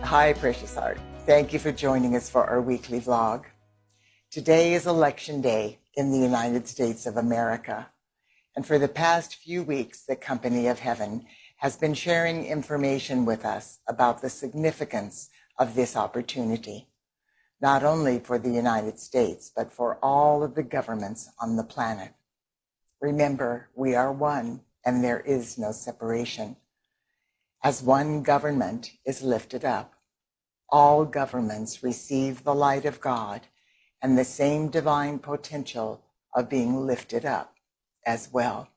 Hi, Precious Heart. Thank you for joining us for our weekly vlog. Today is Election Day in the United States of America. And for the past few weeks, the Company of Heaven has been sharing information with us about the significance of this opportunity, not only for the United States, but for all of the governments on the planet. Remember, we are one, and there is no separation. As one government is lifted up, all governments receive the light of God and the same divine potential of being lifted up as well.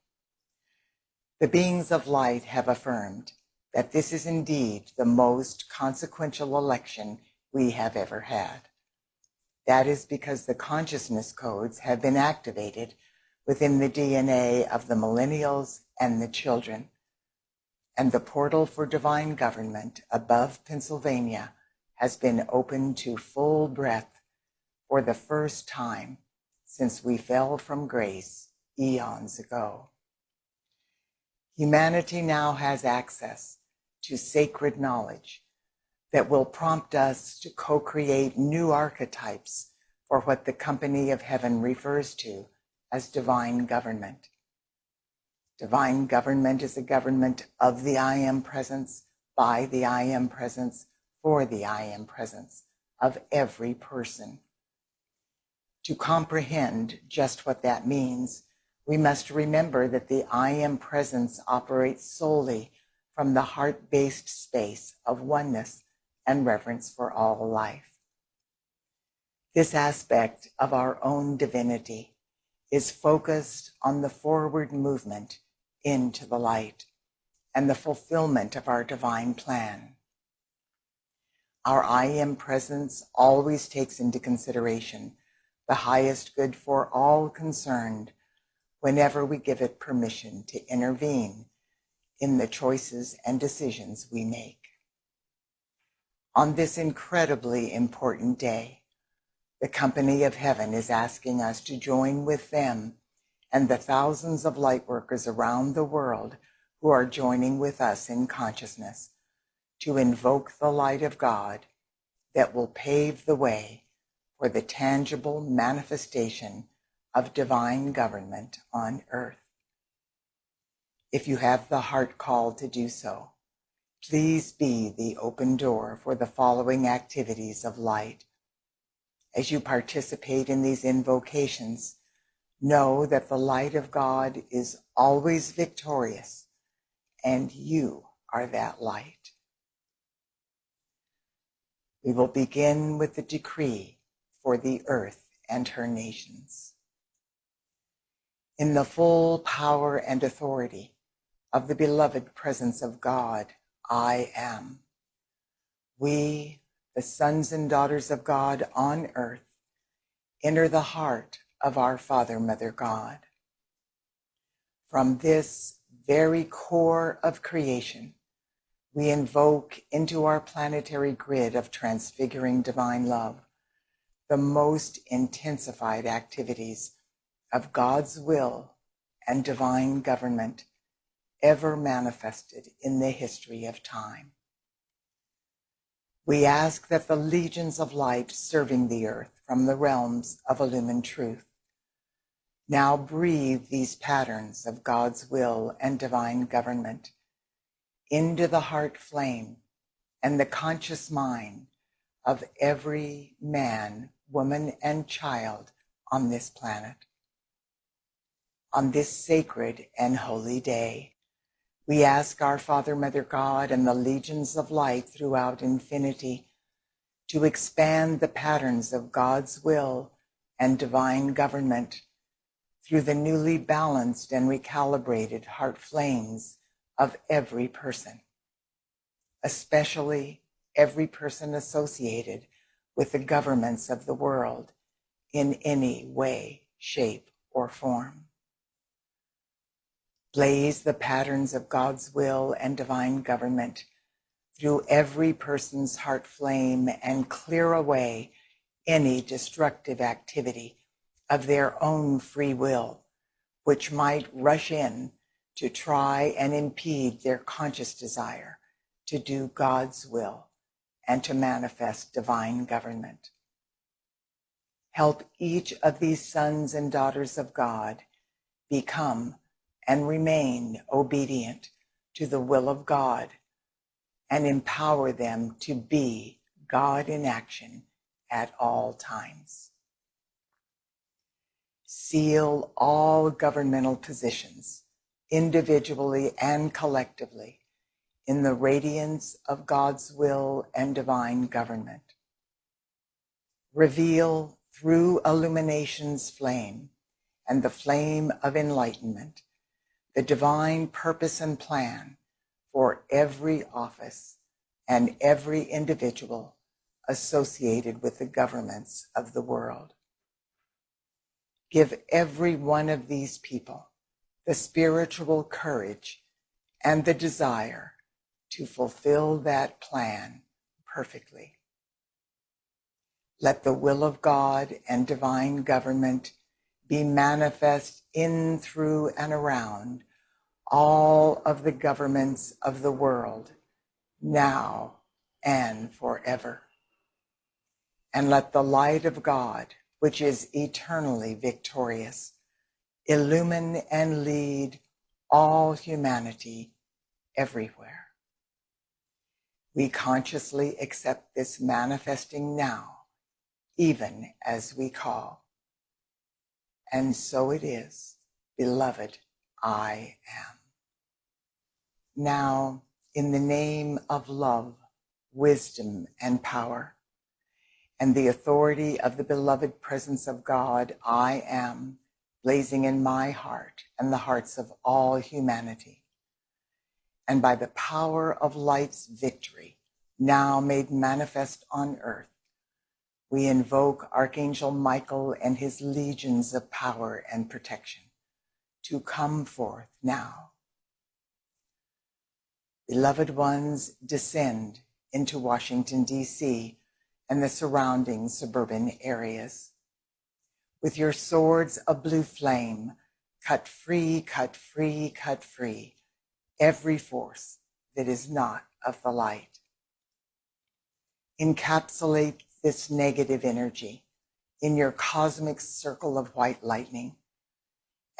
The beings of light have affirmed that this is indeed the most consequential election we have ever had. That is because the consciousness codes have been activated within the DNA of the millennials and the children, and the portal for divine government above Pennsylvania has been opened to full breath for the first time since we fell from grace eons ago. Humanity now has access to sacred knowledge that will prompt us to co-create new archetypes for what the Company of Heaven refers to as divine government. Divine government is a government of the I Am Presence, by the I Am Presence, for the I Am Presence of every person. To comprehend just what that means, we must remember that the I Am Presence operates solely from the heart-based space of oneness and reverence for all life. This aspect of our own divinity is focused on the forward movement into the light and the fulfillment of our divine plan. Our I Am Presence always takes into consideration the highest good for all concerned whenever we give it permission to intervene in the choices and decisions we make. On this incredibly important day, the Company of Heaven is asking us to join with them and the thousands of light workers around the world who are joining with us in consciousness to invoke the light of God that will pave the way for the tangible manifestation of divine government on earth. If you have the heart call to do so, please be the open door for the following activities of light. As you participate in these invocations, know that the light of God is always victorious, and you are that light. We will begin with the decree for the earth and her nations. In the full power and authority of the beloved presence of God, I am. We, the sons and daughters of God on earth, enter the heart of our Father, Mother God. From this very core of creation, we invoke into our planetary grid of transfiguring divine love the most intensified activities of God's will and divine government ever manifested in the history of time. We ask that the legions of light serving the earth from the realms of illumined truth now breathe these patterns of God's will and divine government into the heart flame and the conscious mind of every man, woman, and child on this planet. On this sacred and holy day, we ask our Father, Mother God, and the legions of light throughout infinity to expand the patterns of God's will and divine government through the newly balanced and recalibrated heart flames of every person, especially every person associated with the governments of the world in any way, shape, or form. Blaze the patterns of God's will and divine government through every person's heart flame and clear away any destructive activity of their own free will, which might rush in to try and impede their conscious desire to do God's will and to manifest divine government. Help each of these sons and daughters of God become and remain obedient to the will of God, and empower them to be God in action at all times. Seal all governmental positions, individually and collectively, in the radiance of God's will and divine government. Reveal through illumination's flame and the flame of enlightenment the divine purpose and plan for every office and every individual associated with the governments of the world. Give every one of these people the spiritual courage and the desire to fulfill that plan perfectly. Let the will of God and divine government be manifest in, through, and around all of the governments of the world, now and forever. And let the light of God, which is eternally victorious, illumine and lead all humanity everywhere. We consciously accept this manifesting now, even as we call. And so it is, beloved, I am. Now, in the name of love, wisdom, and power, and the authority of the beloved presence of God, I am, blazing in my heart and the hearts of all humanity, and by the power of light's victory, now made manifest on earth, we invoke Archangel Michael and his legions of power and protection to come forth now. Beloved ones, descend into Washington, D.C. and the surrounding suburban areas. With your swords of blue flame, cut free, cut free, cut free every force that is not of the light. Encapsulate this negative energy in your cosmic circle of white lightning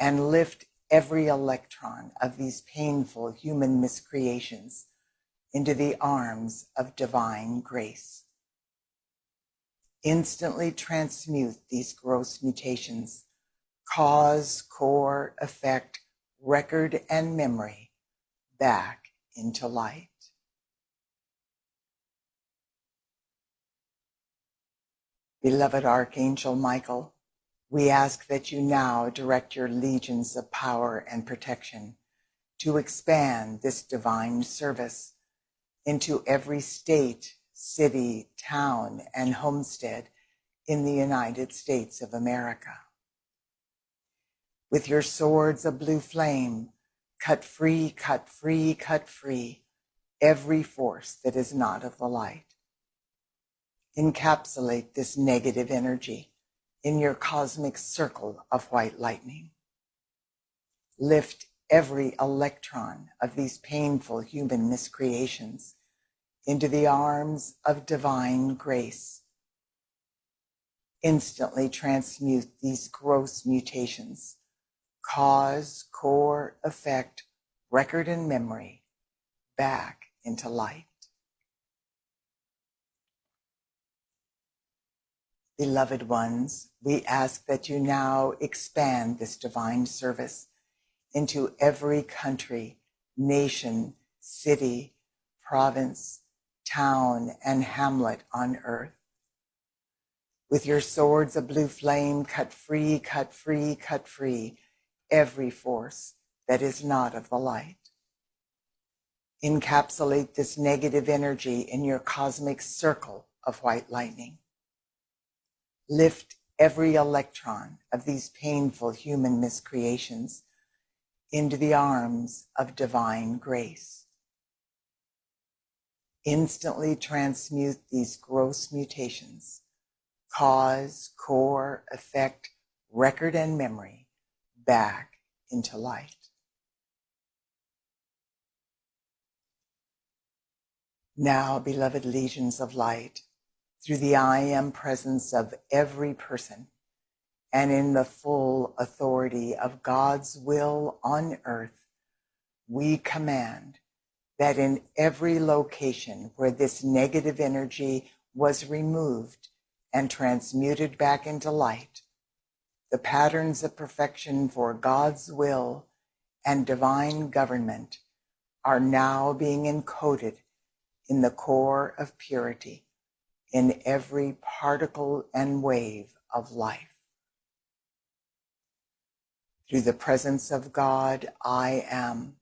and lift every electron of these painful human miscreations into the arms of divine grace. Instantly transmute these gross mutations, cause, core, effect, record, and memory back into light. Beloved Archangel Michael, we ask that you now direct your legions of power and protection to expand this divine service into every state, city, town, and homestead in the United States of America. With your swords of blue flame, cut free, cut free, cut free every force that is not of the light. Encapsulate this negative energy in your cosmic circle of white lightning. Lift every electron of these painful human miscreations into the arms of divine grace. Instantly transmute these gross mutations, cause, core, effect, record, and memory back into light. Beloved ones, we ask that you now expand this divine service into every country, nation, city, province, town, and hamlet on earth. With your swords of blue flame, cut free, cut free, cut free every force that is not of the light. Encapsulate this negative energy in your cosmic circle of white lightning. Lift every electron of these painful human miscreations into the arms of divine grace. Instantly transmute these gross mutations, cause, core, effect, record, and memory back into light. Now, beloved legions of light, through the I am presence of every person and in the full authority of God's will on earth, we command that in every location where this negative energy was removed and transmuted back into light, the patterns of perfection for God's will and divine government are now being encoded in the core of purity in every particle and wave of life. Through the presence of God, I am,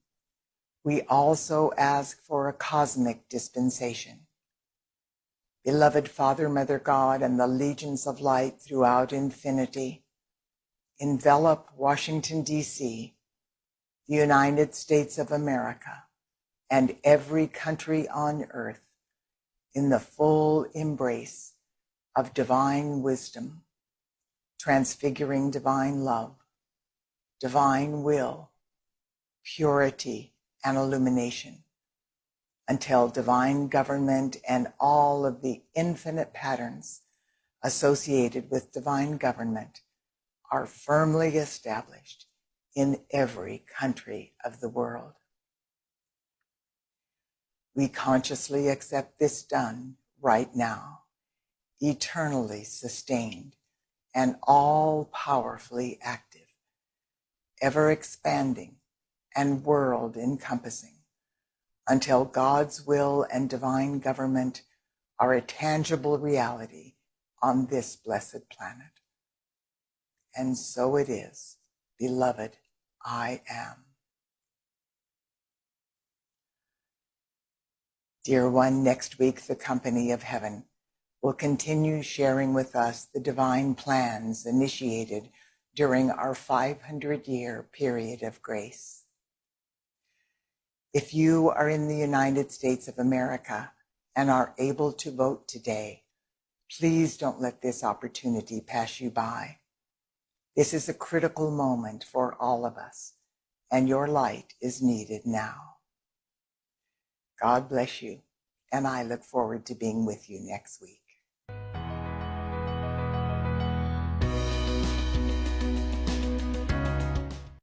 we also ask for a cosmic dispensation. Beloved Father, Mother God, and the legions of light throughout infinity, envelop Washington, D.C., the United States of America, and every country on earth in the full embrace of divine wisdom, transfiguring divine love, divine will, purity, and illumination, until divine government and all of the infinite patterns associated with divine government are firmly established in every country of the world. We consciously accept this done right now, eternally sustained and all-powerfully active, ever expanding and world encompassing, until God's will and divine government are a tangible reality on this blessed planet. And so it is, beloved, I am. Dear one, next week the company of heaven will continue sharing with us the divine plans initiated during our 500-year period of grace. If you are in the United States of America and are able to vote today, please don't let this opportunity pass you by. This is a critical moment for all of us, and your light is needed now. God bless you, and I look forward to being with you next week.